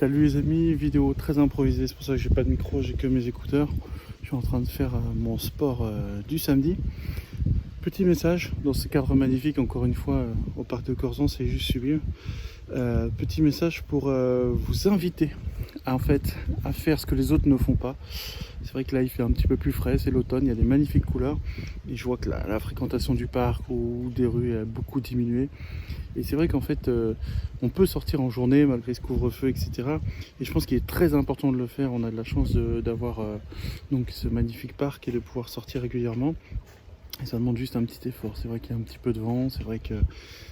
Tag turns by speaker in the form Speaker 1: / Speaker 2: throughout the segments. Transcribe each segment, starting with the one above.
Speaker 1: Salut les amis, vidéo très improvisée, c'est pour ça que j'ai pas de micro, j'ai que mes écouteurs. Je suis en train de faire mon sport du samedi. Petit message dans ce cadre magnifique, encore une fois, au parc de Corzon, c'est juste sublime. Petit message pour vous inviter en fait à faire ce que les autres ne font pas. C'est vrai que là il fait un petit peu plus frais, c'est l'automne, il y a des magnifiques couleurs et je vois que la fréquentation du parc ou des rues a beaucoup diminué. Et c'est vrai qu'en fait on peut sortir en journée malgré ce couvre-feu, etc. Et je pense qu'il est très important de le faire. On a de la chance d'avoir donc ce magnifique parc et de pouvoir sortir régulièrement. Et ça demande juste un petit effort. C'est vrai qu'il y a un petit peu de vent, c'est vrai que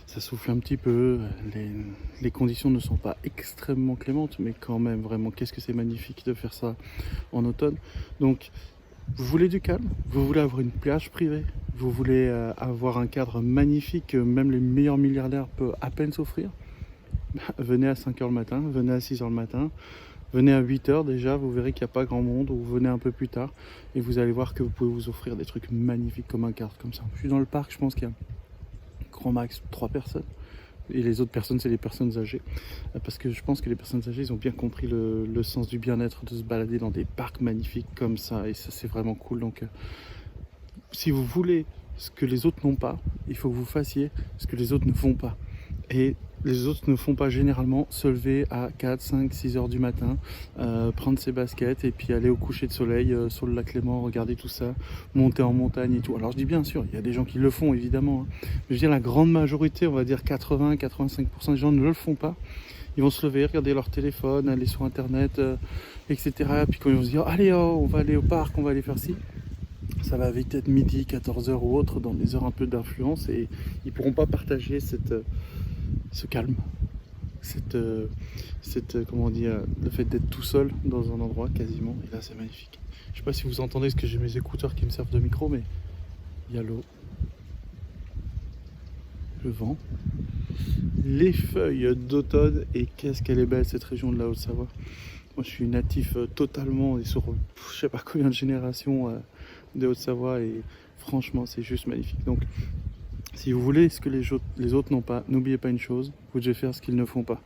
Speaker 1: ça souffle un petit peu, les conditions ne sont pas extrêmement clémentes, mais quand même, vraiment, qu'est-ce que c'est magnifique de faire ça en automne. Donc, vous voulez du calme, vous voulez avoir une plage privée, vous voulez avoir un cadre magnifique que même les meilleurs milliardaires peuvent à peine s'offrir, venez à 5h le matin, venez à 6h le matin. Venez à 8h déjà, vous verrez qu'il n'y a pas grand monde, ou venez un peu plus tard et vous allez voir que vous pouvez vous offrir des trucs magnifiques comme un cadre comme ça. Je suis dans le parc, je pense qu'il y a grand max 3 personnes. Et les autres personnes, c'est les personnes âgées. Parce que je pense que les personnes âgées, ils ont bien compris le sens du bien-être de se balader dans des parcs magnifiques comme ça. Et ça, c'est vraiment cool. Donc, si vous voulez ce que les autres n'ont pas, il faut que vous fassiez ce que les autres ne font pas. Et les autres ne font pas généralement se lever à 4, 5, 6 heures du matin, prendre ses baskets et puis aller au coucher de soleil sur le lac Léman, regarder tout ça, monter en montagne et tout. Alors je dis bien sûr, il y a des gens qui le font évidemment, hein. Mais je veux dire la grande majorité, on va dire 80-85% des gens ne le font pas. Ils vont se lever, regarder leur téléphone, aller sur internet, etc. Puis quand ils vont se dire allez on va aller au parc, on va aller faire ci. Ça va vite être midi, 14h ou autre, dans des heures un peu d'influence et ils pourront pas partager ce calme, comment on dit, le fait d'être tout seul dans un endroit quasiment, et là c'est magnifique. Je sais pas si vous entendez, parce que j'ai mes écouteurs qui me servent de micro, mais il y a l'eau, le vent, les feuilles d'automne, et qu'est-ce qu'elle est belle cette région de la Haute-Savoie. Moi je suis natif totalement, et sur je sais pas combien de générations de Haute-Savoie, et franchement c'est juste magnifique. Donc si vous voulez ce que les autres n'ont pas, n'oubliez pas une chose, vous devez faire ce qu'ils ne font pas.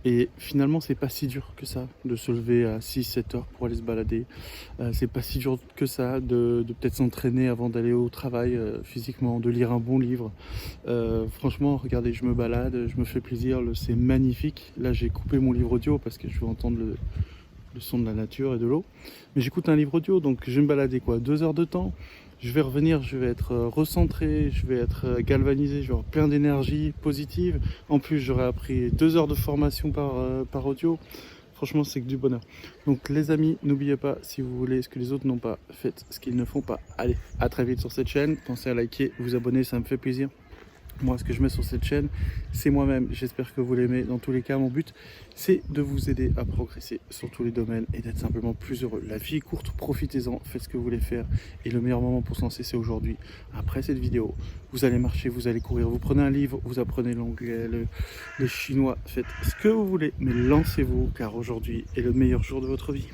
Speaker 1: Et finalement, c'est pas si dur que ça de se lever à 6-7 heures pour aller se balader. C'est pas si dur que ça de peut-être s'entraîner avant d'aller au travail physiquement, de lire un bon livre. Franchement, regardez, je me balade, je me fais plaisir, c'est magnifique. Là, j'ai coupé mon livre audio parce que je veux entendre le son de la nature et de l'eau. Mais j'écoute un livre audio, donc je vais me balader 2 heures de temps. Je vais revenir, je vais être recentré, je vais être galvanisé, je vais avoir plein d'énergie positive. En plus, j'aurai appris 2 heures de formation par audio. Franchement, c'est que du bonheur. Donc les amis, n'oubliez pas, si vous voulez ce que les autres n'ont pas, faites ce qu'ils ne font pas. Allez, à très vite sur cette chaîne. Pensez à liker, vous abonner, ça me fait plaisir. Moi, ce que je mets sur cette chaîne, c'est moi-même. J'espère que vous l'aimez. Dans tous les cas, mon but, c'est de vous aider à progresser sur tous les domaines et d'être simplement plus heureux. La vie est courte, profitez-en, faites ce que vous voulez faire. Et le meilleur moment pour se lancer, c'est aujourd'hui. Après cette vidéo, vous allez marcher, vous allez courir, vous prenez un livre, vous apprenez l'anglais, le chinois. Faites ce que vous voulez, mais lancez-vous, car aujourd'hui est le meilleur jour de votre vie.